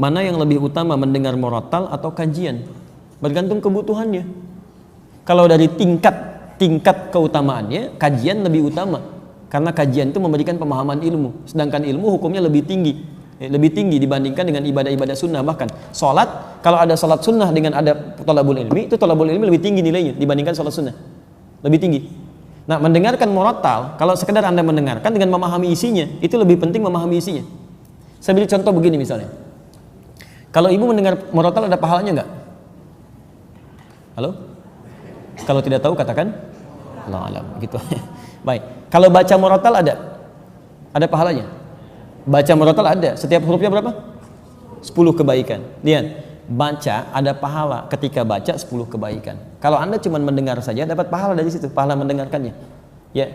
Mana yang lebih utama, mendengar murattal atau kajian? Bergantung kebutuhannya. Kalau dari tingkat keutamaannya, kajian lebih utama. Karena kajian itu memberikan pemahaman ilmu. Sedangkan ilmu hukumnya lebih tinggi. Lebih tinggi dibandingkan dengan ibadah-ibadah sunnah. Bahkan sholat, kalau ada sholat sunnah dengan ada thalabul ilmi, itu thalabul ilmi lebih tinggi nilainya dibandingkan sholat sunnah. Lebih tinggi. Nah, mendengarkan murattal, kalau sekedar Anda mendengarkan dengan memahami isinya, itu lebih penting memahami isinya. Saya beri contoh begini misalnya. Kalau ibu mendengar murattal ada pahalanya enggak? Halo? Kalau tidak tahu katakan Allah alam, gitu. Baik. Kalau baca murattal ada pahalanya. Baca murattal ada. Setiap hurufnya berapa? 10 kebaikan. Lihat, baca ada pahala ketika baca 10 kebaikan. Kalau Anda cuma mendengar saja dapat pahala dari situ, pahala mendengarkannya. Ya.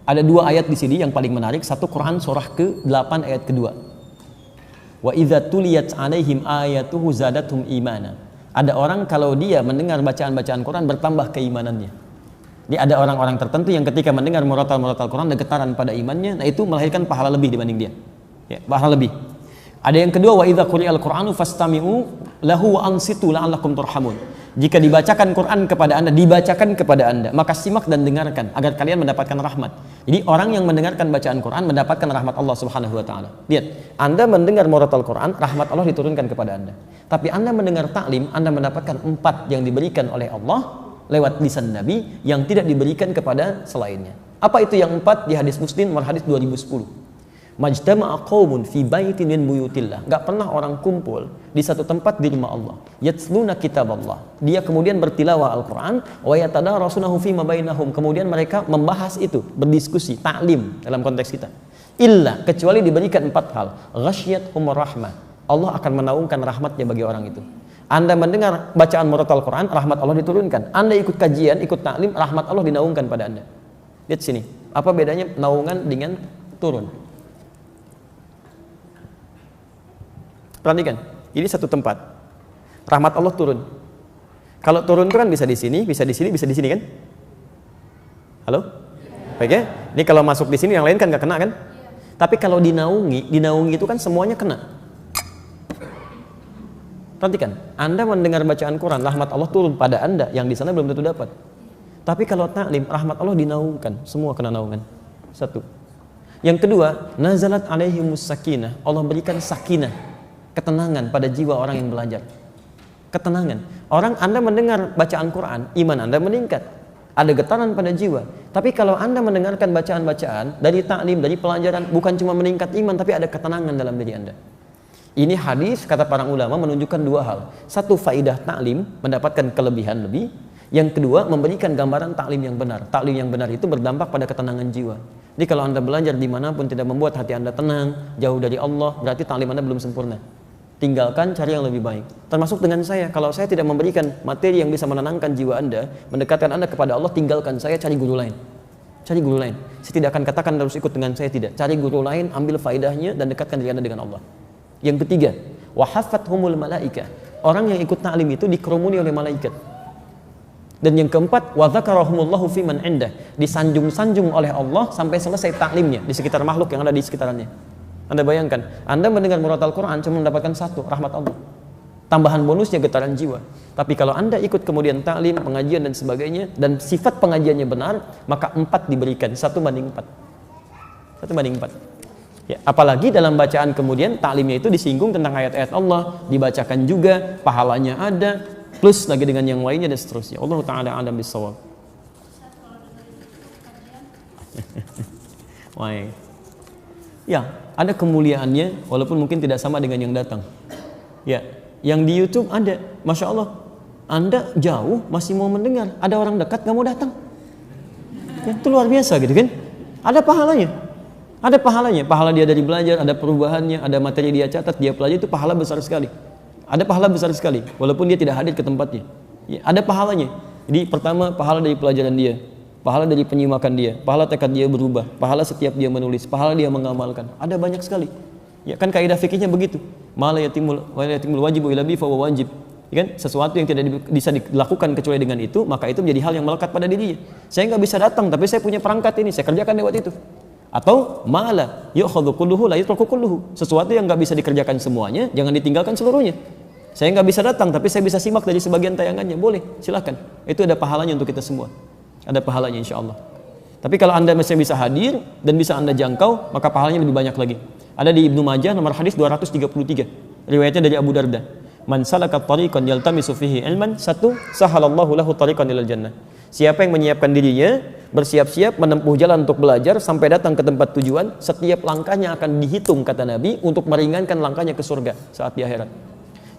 Ada 2 ayat di sini yang paling menarik. Satu Quran surah ke-8 ayat kedua. Wa idza tuliyat 'alaihim ayatuhu zadatuhum imana. Ada orang kalau dia mendengar bacaan-bacaan Quran bertambah keimanannya. Jadi ada orang-orang tertentu yang ketika mendengar murattal Quran ada getaran pada imannya, nah itu melahirkan pahala lebih dibanding dia. Ya, pahala lebih. Ada yang kedua, wa idza quri'al Qur'anu fastami'u lahu wa ansitu la'allakum turhamun. Jika dibacakan Quran kepada Anda, maka simak dan dengarkan agar kalian mendapatkan rahmat. Jadi orang yang mendengarkan bacaan Quran mendapatkan rahmat Allah Subhanahu wa taala. Lihat, Anda mendengar murattal Quran, rahmat Allah diturunkan kepada Anda. Tapi Anda mendengar taklim, Anda mendapatkan 4 yang diberikan oleh Allah lewat lisan Nabi yang tidak diberikan kepada selainnya. Apa itu yang 4? Di hadis Muslim nomor hadis 2010. Majtama'a qaumun fi baitin min buyutillah. Enggak pernah orang kumpul di satu tempat di rumah Allah. Yatluna kitaballah. Dia kemudian bertilawah Al-Qur'an wa yatadarasunahu fi ma bainahum. Kemudian mereka membahas itu, berdiskusi, taklim dalam konteks kita. Illa, kecuali diberikan 4 hal. Ghasyiyatuhum rahmah. Allah akan menaungkan rahmatnya bagi orang itu. Anda mendengar bacaan murattal Quran, rahmat Allah diturunkan. Anda ikut kajian, ikut taklim, rahmat Allah dinaungkan pada Anda. Lihat sini, apa bedanya naungan dengan turun? Perhatikan, ini satu tempat. Rahmat Allah turun. Kalau turun itu kan bisa di sini, bisa di sini, bisa di sini kan? Halo? Baik ya? Ini kalau masuk di sini yang lain kan nggak kena kan? Tapi kalau dinaungi itu kan semuanya kena. Perhatikan, Anda mendengar bacaan Quran, rahmat Allah turun pada Anda yang di sana belum tentu dapat. Tapi kalau taklim, rahmat Allah dinaungkan, semua kena naungan. Satu. Yang kedua, nazalat alaihimus sakinah. Allah berikan sakinah, ketenangan pada jiwa orang yang belajar. Ketenangan. Orang Anda mendengar bacaan Quran, iman Anda meningkat. Ada getaran pada jiwa. Tapi kalau Anda mendengarkan bacaan-bacaan dari taklim, dari pelajaran, bukan cuma meningkat iman, tapi ada ketenangan dalam diri Anda. Ini hadis, kata para ulama, menunjukkan 2 hal. Satu, faidah taklim, mendapatkan kelebihan lebih. Yang kedua, memberikan gambaran taklim yang benar. Taklim yang benar itu berdampak pada ketenangan jiwa. Jadi kalau Anda belajar dimanapun tidak membuat hati Anda tenang, jauh dari Allah, berarti taklim Anda belum sempurna. Tinggalkan, cari yang lebih baik. Termasuk dengan saya, kalau saya tidak memberikan materi yang bisa menenangkan jiwa Anda, mendekatkan Anda kepada Allah, tinggalkan saya, cari guru lain. Cari guru lain. Saya tidak akan katakan harus ikut dengan saya, tidak. Cari guru lain, ambil faidahnya dan dekatkan diri Anda dengan Allah. Yang ketiga, wahafathumul malaika. Orang yang ikut taklim itu dikerumuni oleh malaikat. Dan yang keempat, wa dzakarahumullahu fi man indah. Disanjung-sanjung oleh Allah sampai selesai taklimnya di sekitar makhluk yang ada di sekitarnya. Anda bayangkan, Anda mendengar murattal Quran cuma mendapatkan 1, rahmat Allah. Tambahan bonusnya getaran jiwa. Tapi kalau Anda ikut kemudian taklim, pengajian dan sebagainya, dan sifat pengajiannya benar, maka 4 diberikan, 1/4. 1/4. Ya, apalagi dalam bacaan kemudian taklimnya itu disinggung tentang ayat-ayat Allah, dibacakan juga, pahalanya ada, plus lagi dengan yang lainnya dan seterusnya. Allah Ta'ala a'lam bishawab. Wah. Ya, ada kemuliaannya walaupun mungkin tidak sama dengan yang datang. Ya, yang di YouTube ada, Masya Allah, Anda jauh masih mau mendengar, ada orang dekat gak mau datang. Ya, itu luar biasa gitu kan? Ada pahalanya. Ada pahalanya, pahala dia dari belajar, ada perubahannya, ada materi dia catat, dia pelajari, itu pahala besar sekali. Ada pahala besar sekali, walaupun dia tidak hadir ke tempatnya. Ya, ada pahalanya. Jadi pertama, pahala dari pelajaran dia, pahala dari penyimakan dia, pahala tekad dia berubah, pahala setiap dia menulis, pahala dia mengamalkan. Ada banyak sekali. Ya kan kaidah fikihnya begitu. Ma la yatimul wajibu illa bi fa wajib. Ya kan? Sesuatu yang tidak bisa dilakukan kecuali dengan itu, maka itu menjadi hal yang melekat pada dirinya. Saya nggak bisa datang, tapi saya punya perangkat ini, saya kerjakan lewat itu. Atau mala yu'khadhu kulluhu la yutraku kulluhu. Sesuatu yang nggak bisa dikerjakan semuanya, jangan ditinggalkan seluruhnya. Saya nggak bisa datang, tapi saya bisa simak dari sebagian tayangannya. Boleh, silakan. Itu ada pahalanya untuk kita semua. Ada pahalanya insya Allah. Tapi kalau Anda masih bisa hadir dan bisa Anda jangkau, maka pahalanya lebih banyak lagi. Ada di Ibnu Majah nomor hadis 233. Riwayatnya dari Abu Darda. Man salaka tariqan yaltamisu fihi ilman, satu, sahalallahu lahu tariqan ilal jannah. Siapa yang menyiapkan dirinya, bersiap-siap menempuh jalan untuk belajar sampai datang ke tempat tujuan, setiap langkahnya akan dihitung kata Nabi untuk meringankan langkahnya ke surga saat di akhirat.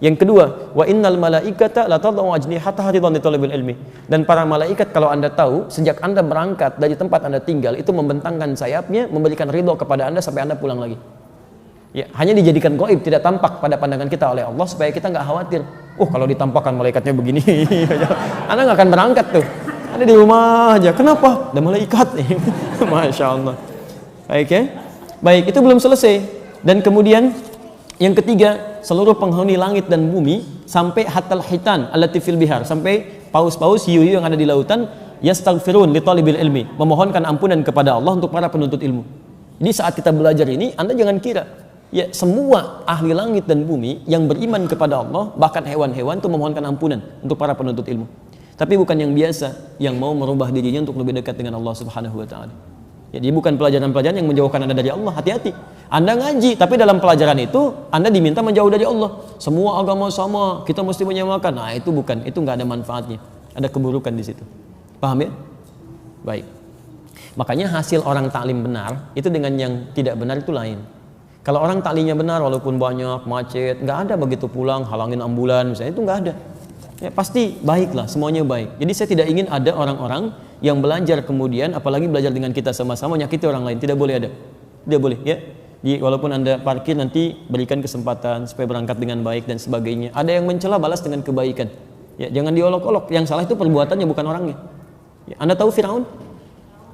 Yang kedua, wa innal malaikata la tad'u ajnihataha ridwan li talabil ilmi. Dan para malaikat kalau Anda tahu, sejak Anda berangkat dari tempat Anda tinggal itu membentangkan sayapnya, memberikan ridho kepada Anda sampai Anda pulang lagi. Ya, hanya dijadikan gaib, tidak tampak pada pandangan kita oleh Allah supaya kita nggak khawatir. Kalau ditampakkan malaikatnya begini, Anda nggak akan berangkat tuh. Anda di rumah aja. Kenapa? Ada malaikat. Masya Allah. Baik ya. Baik, itu belum selesai. Dan kemudian yang ketiga, seluruh penghuni langit dan bumi sampai hatal hitan allati fil bihar, sampai paus-paus hiu-hiu yang ada di lautan, yastaghfirun li talibil ilmi, memohonkan ampunan kepada Allah untuk para penuntut ilmu. Jadi saat kita belajar ini, Anda jangan kira ya semua ahli langit dan bumi yang beriman kepada Allah, bahkan hewan-hewan itu memohonkan ampunan untuk para penuntut ilmu. Tapi bukan yang biasa yang mau merubah dirinya untuk lebih dekat dengan Allah Subhanahu wa taala. Jadi bukan pelajaran-pelajaran yang menjauhkan Anda dari Allah. Hati-hati. Anda ngaji, tapi dalam pelajaran itu Anda diminta menjauh dari Allah. Semua agama sama, kita mesti menyamakan. Nah, itu bukan, itu nggak ada manfaatnya. Ada keburukan di situ. Paham ya? Baik. Makanya hasil orang taklim benar itu dengan yang tidak benar itu lain. Kalau orang taklimnya benar walaupun banyak macet, nggak ada begitu pulang halangin ambulan misalnya, itu nggak ada. Ya, pasti baiklah, semuanya baik. Jadi saya tidak ingin ada orang-orang yang belajar kemudian, apalagi belajar dengan kita sama-sama nyakiti orang lain. Tidak boleh ada. Tidak boleh ya. Jadi, walaupun Anda parkir nanti berikan kesempatan supaya berangkat dengan baik dan sebagainya. Ada yang mencela, balas dengan kebaikan. Ya, jangan diolok-olok. Yang salah itu perbuatannya bukan orangnya. Ya, Anda tahu Firaun?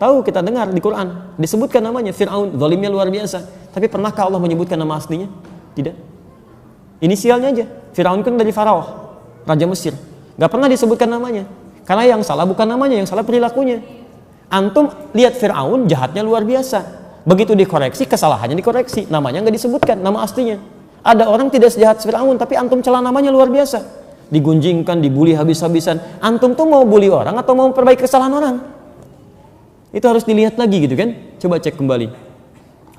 Tahu, kita dengar di Quran disebutkan namanya Firaun, zalimnya luar biasa. Tapi pernahkah Allah menyebutkan nama aslinya? Tidak. Inisialnya aja. Firaun kan dari Faraoh, Raja Mesir. Gak pernah disebutkan namanya. Karena yang salah bukan namanya, yang salah perilakunya. Antum lihat Firaun jahatnya luar biasa. Begitu dikoreksi, kesalahannya dikoreksi. Namanya nggak disebutkan, nama aslinya. Ada orang tidak sejahat Firaun, tapi antum celah namanya luar biasa. Digunjingkan, dibully habis-habisan. Antum tuh mau bully orang atau mau perbaiki kesalahan orang? Itu harus dilihat lagi gitu kan. Coba cek kembali.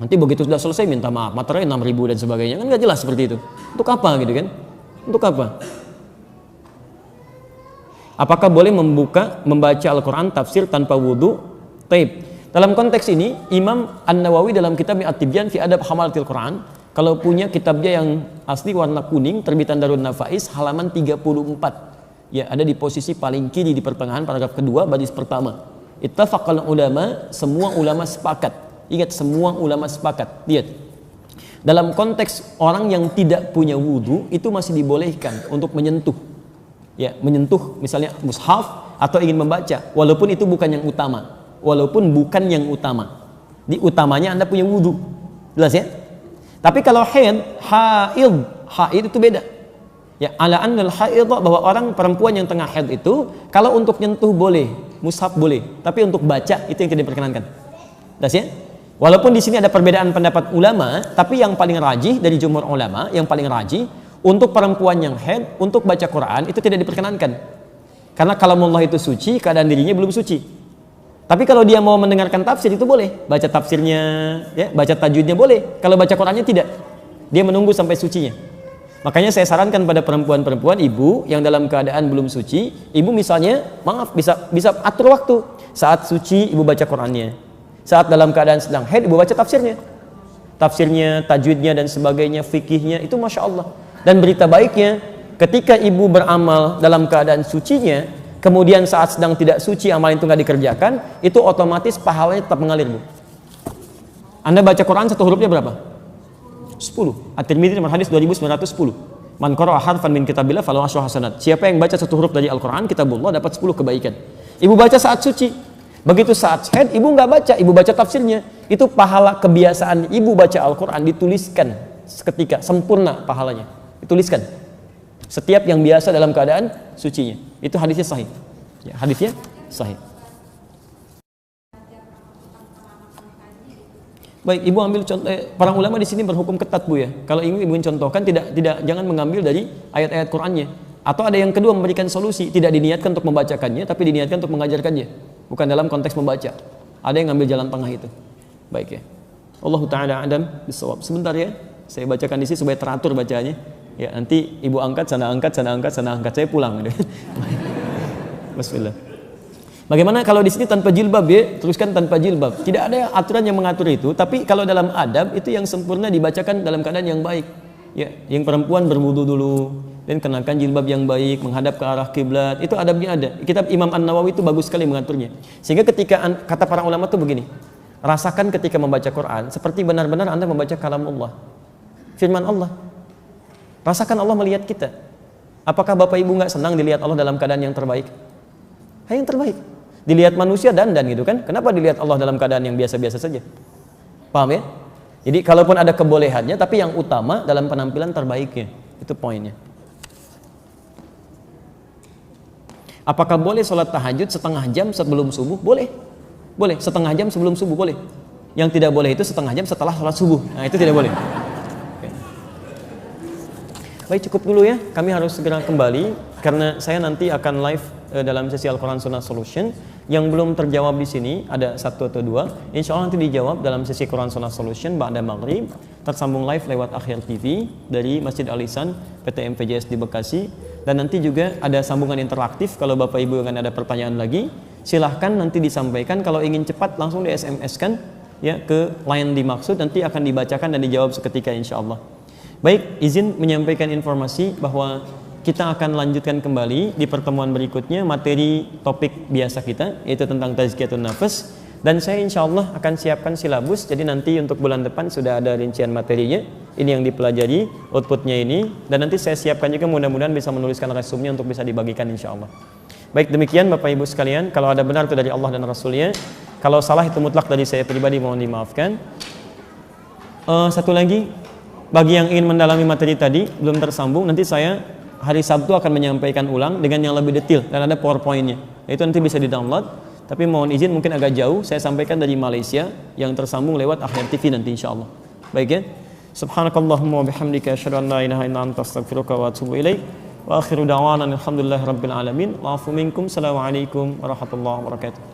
Nanti begitu sudah selesai minta maaf, materai 6.000 dan sebagainya. Kan nggak jelas seperti itu. Untuk apa gitu kan? Untuk apa? Apakah boleh membaca Al-Quran tafsir tanpa wudhu? Taib. Dalam konteks ini, Imam An-Nawawi dalam kitab At-Tibyan fi Adab Hamalatil Quran, kalau punya kitabnya yang asli warna kuning, terbitan Darun Nafais, halaman 34. Ya, ada di posisi paling kiri di pertengahan paragraf kedua, baris pertama. Ittafaqal ulama, semua ulama sepakat. Ingat, semua ulama sepakat. Lihat. Dalam konteks orang yang tidak punya wudhu, itu masih dibolehkan untuk menyentuh. Ya, menyentuh misalnya mushaf atau ingin membaca, walaupun itu bukan yang utama. Walaupun bukan yang utama. Di utamanya Anda punya wudhu. Jelas ya? Tapi kalau haid itu beda. Ya, ala annal haid, bahwa orang perempuan yang tengah haid itu kalau untuk nyentuh boleh, mushaf boleh, tapi untuk baca itu yang tidak diperkenankan. Jelas ya? Walaupun di sini ada perbedaan pendapat ulama, tapi yang paling rajih dari jumhur ulama, yang paling rajih untuk perempuan yang haid untuk baca Quran itu tidak diperkenankan. Karena kalamullah itu suci, keadaan dirinya belum suci. Tapi kalau dia mau mendengarkan tafsir itu boleh, baca tafsirnya, ya, baca tajwidnya boleh. Kalau baca Qurannya tidak, dia menunggu sampai sucinya. Makanya saya sarankan pada perempuan-perempuan, ibu yang dalam keadaan belum suci, ibu misalnya, maaf, bisa atur waktu. Saat suci ibu baca Qurannya, saat dalam keadaan sedang haid ibu baca tafsirnya, tajwidnya dan sebagainya, fikihnya, itu masya Allah. Dan berita baiknya, ketika ibu beramal dalam keadaan sucinya, kemudian saat sedang tidak suci amal itu nggak dikerjakan, itu otomatis pahalanya tetap mengalir, Bu. Anda baca Quran satu hurufnya berapa? 10. At-Tirmidzi nomor hadis 2910. Man qara'a harfan min kitabillah falahu asyru hasanat. Siapa yang baca satu huruf dari Al-Qur'an, kitabullah, dapat 10 kebaikan. Ibu baca saat suci. Begitu saat haid ibu nggak baca, ibu baca tafsirnya. Itu pahala kebiasaan ibu baca Al-Qur'an dituliskan seketika, sempurna pahalanya. Dituliskan. Setiap yang biasa dalam keadaan sucinya. Itu hadisnya sahih. Ya, hadisnya sahih. Baik, ibu ambil contoh. Para ulama di sini berhukum ketat bu ya. Kalau ingin ibu contohkan, jangan mengambil dari ayat-ayat Qur'annya. Atau ada yang kedua memberikan solusi, tidak diniatkan untuk membacakannya, tapi diniatkan untuk mengajarkannya, bukan dalam konteks membaca. Ada yang ngambil jalan tengah itu. Baik ya. Allah Taala Adam bisawab. Sebentar ya, saya bacakan di sini supaya teratur bacanya. Ya, nanti ibu angkat sana angkat sana angkat sana angkat, saya pulang. Bismillah. Bagaimana kalau di sini tanpa jilbab ya? Teruskan tanpa jilbab. Tidak ada aturan yang mengatur itu, tapi kalau dalam adab itu yang sempurna dibacakan dalam keadaan yang baik. Ya, yang perempuan berwudu dulu dan kenakan jilbab yang baik, menghadap ke arah kiblat. Itu adabnya ada. Kitab Imam An-Nawawi itu bagus sekali mengaturnya. Sehingga ketika kata para ulama itu begini, rasakan ketika membaca Quran seperti benar-benar Anda membaca kalam Allah, firman Allah. Rasakan Allah melihat kita. Apakah Bapak Ibu nggak senang dilihat Allah dalam keadaan yang terbaik? Yang terbaik. Dilihat manusia dandan gitu kan? Kenapa dilihat Allah dalam keadaan yang biasa-biasa saja? Paham ya? Jadi kalaupun ada kebolehannya, tapi yang utama dalam penampilan terbaiknya. Itu poinnya. Apakah boleh sholat tahajud setengah jam sebelum subuh? Boleh. Boleh. Setengah jam sebelum subuh boleh. Yang tidak boleh itu setengah jam setelah sholat subuh. Nah itu tidak boleh. Baik, cukup dulu ya. Kami harus segera kembali karena saya nanti akan live dalam sesi Al-Quran Sunnah Solution. Yang belum terjawab di sini ada 1 atau 2. Insya Allah nanti dijawab dalam sesi Quran Sunnah Solution ba'da maghrib. Tersambung live lewat Akhir TV dari Masjid Al-Ihsan PT MPJS di Bekasi. Dan nanti juga ada sambungan interaktif. Kalau Bapak Ibu akan ada pertanyaan lagi, silahkan nanti disampaikan. Kalau ingin cepat langsung di SMS kan ya ke line dimaksud, nanti akan dibacakan dan dijawab seketika insya Allah. Baik, izin menyampaikan informasi bahwa kita akan lanjutkan kembali di pertemuan berikutnya materi topik biasa kita, yaitu tentang tazkiyatun nafas. Dan saya insya Allah akan siapkan silabus, jadi nanti untuk bulan depan sudah ada rincian materinya. Ini yang dipelajari, outputnya ini. Dan nanti saya siapkan juga mudah-mudahan bisa menuliskan resumenya untuk bisa dibagikan insya Allah. Baik, demikian Bapak Ibu sekalian. Kalau ada benar itu dari Allah dan Rasulnya. Kalau salah itu mutlak dari saya pribadi, mohon dimaafkan. Satu lagi, bagi yang ingin mendalami materi tadi belum tersambung, nanti saya hari Sabtu akan menyampaikan ulang dengan yang lebih detail dan ada PowerPoint-nya. Itu nanti bisa di-download. Tapi mohon izin mungkin agak jauh, saya sampaikan dari Malaysia yang tersambung lewat Akhir TV nanti insyaallah. Baik ya. Subhanakallahumma wa bihamdika asyhadu an la ilaha illa anta astaghfiruka wa atubu ilaik. Wa akhiru da'wana alhamdulillahi rabbil alamin. Wa afu minkum. Assalamualaikum warahmatullahi wabarakatuh.